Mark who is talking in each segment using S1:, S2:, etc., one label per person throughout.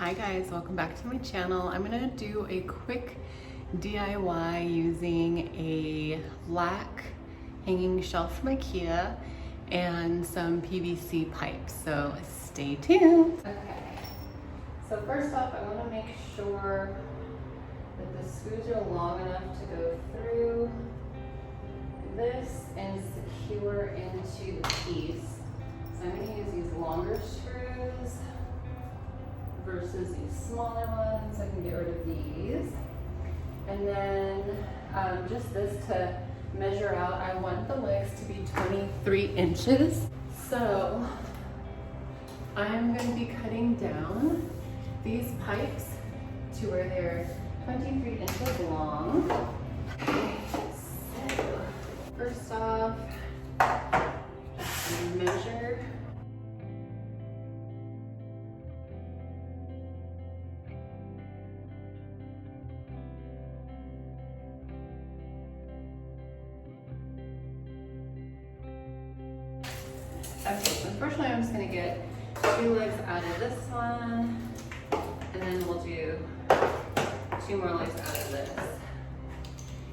S1: Hi guys, welcome back to my channel. I'm gonna do a quick DIY using a black hanging shelf from Ikea and some PVC pipes, so stay tuned. Okay, so first off I want to make sure that the screws are long enough to go through this and secure into the piece. So I'm going to use these longer screws versus these smaller ones. I can get rid of these. And then just this to measure out, I want the legs to be 23 inches. So I'm going to be cutting down these pipes to where they're 23 inches long. Okay, so first off, measure. Okay, so unfortunately I'm just going to get 2 legs out of this one, and then we'll do 2 more legs out of this.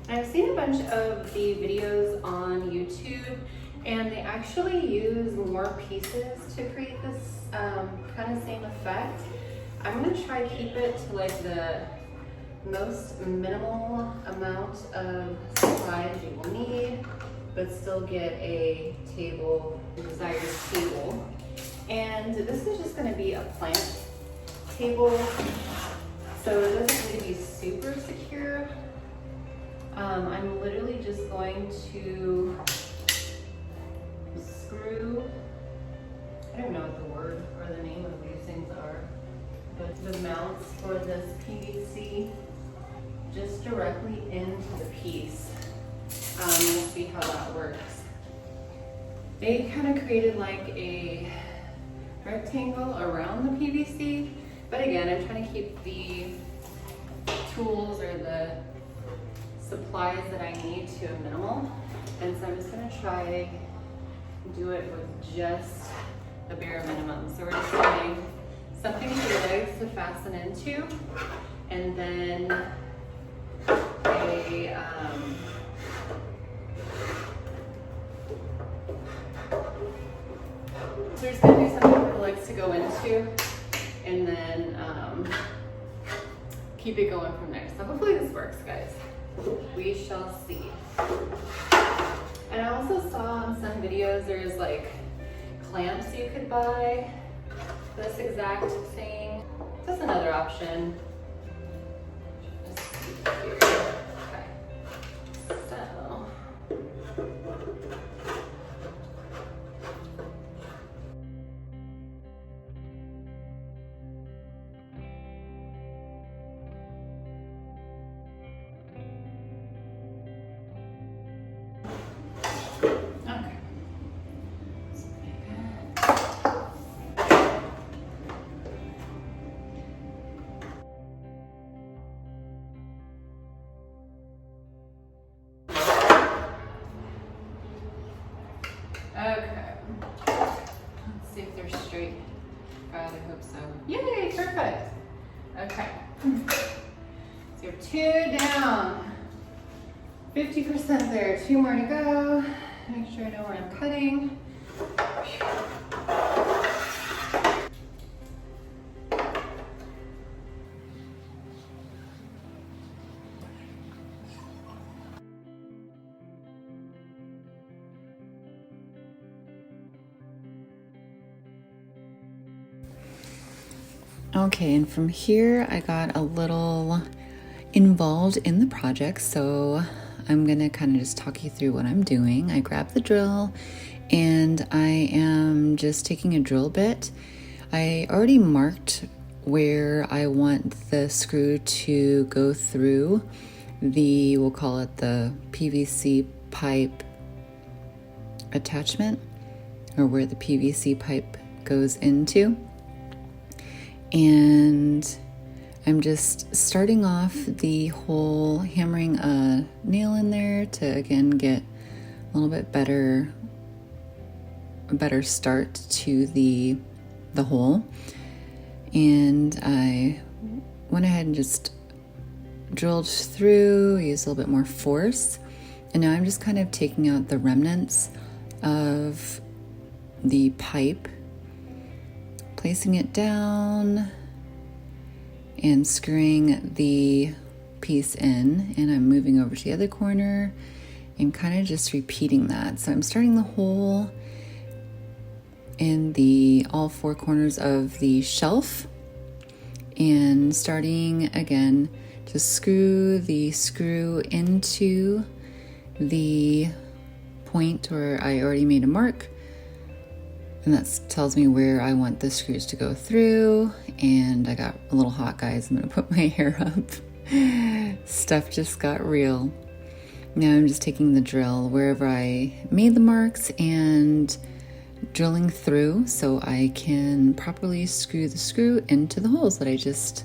S1: And I've seen a bunch of the videos on YouTube, and they actually use more pieces to create this kind of same effect. I'm going to try keep it to like the most minimal amount of supplies you will need, but still get a table, the desired table. And this is just going to be a plant table, so it doesn't need to be super secure. I'm literally just going to screw, I don't know what the word or the name of these things are, but the mounts for this PVC just directly into the piece. We'll see how that works. They kind of created like a rectangle around the PVC, but again, I'm trying to keep the tools or the supplies that I need to a minimal, and so I'm just going to try do it with just the bare minimum. So we're just getting something for the legs to fasten into, and then a so we're just going to do something for the legs to go into, and then keep it going from there. So hopefully this works, guys. We shall see. And I also saw on some videos there's like clamps you could buy for this exact thing. That's another option. Just see here. Okay. So okay, let's see if they're straight. God, I hope so. Yay, perfect. Okay, so you're 2 down, 50% there, 2 more to go. Make sure I know where I'm cutting. Okay, and from here I got a little involved in the project, so I'm gonna kind of just talk you through what I'm doing. I grabbed the drill and I am just taking a drill bit. I already marked where I want the screw to go through the, we'll call it the PVC pipe attachment, or where the PVC pipe goes into. And I'm just starting off the hole, hammering a nail in there to again get a little bit better start to the hole.
S2: and I went ahead and just drilled through, used a little bit more force, and now I'm just kind of taking out the remnants of the pipe, placing it down and screwing the piece in, and I'm moving over to the other corner and kind of just repeating that. So I'm starting the hole in all four corners of the shelf and starting again to screw the screw into the point where I already made a mark, and that tells me where I want the screws to go through. And I got a little hot, guys. I'm gonna put my hair up. Stuff just got real. Now I'm just taking the drill wherever I made the marks and drilling through so I can properly screw the screw into the holes that I just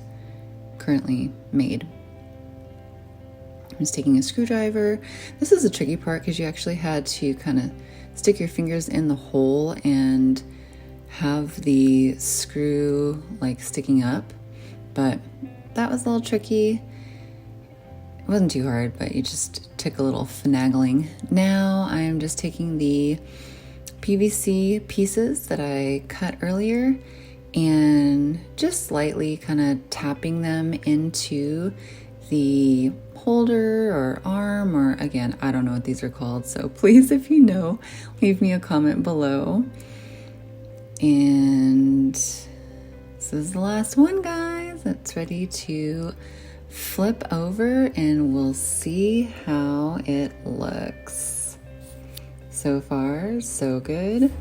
S2: currently made. I'm just taking a screwdriver. This is a tricky part because you actually had to kind of stick your fingers in the hole and have the screw like sticking up, but that was a little tricky. It wasn't too hard, but it just took a little finagling. Now I'm just taking the PVC pieces that I cut earlier and just slightly kind of tapping them into the holder or arm, or again, I don't know what these are called, so please, if you know, leave me a comment below. And this is the last one, guys. It's ready to flip over and we'll see how it looks. So far, so good.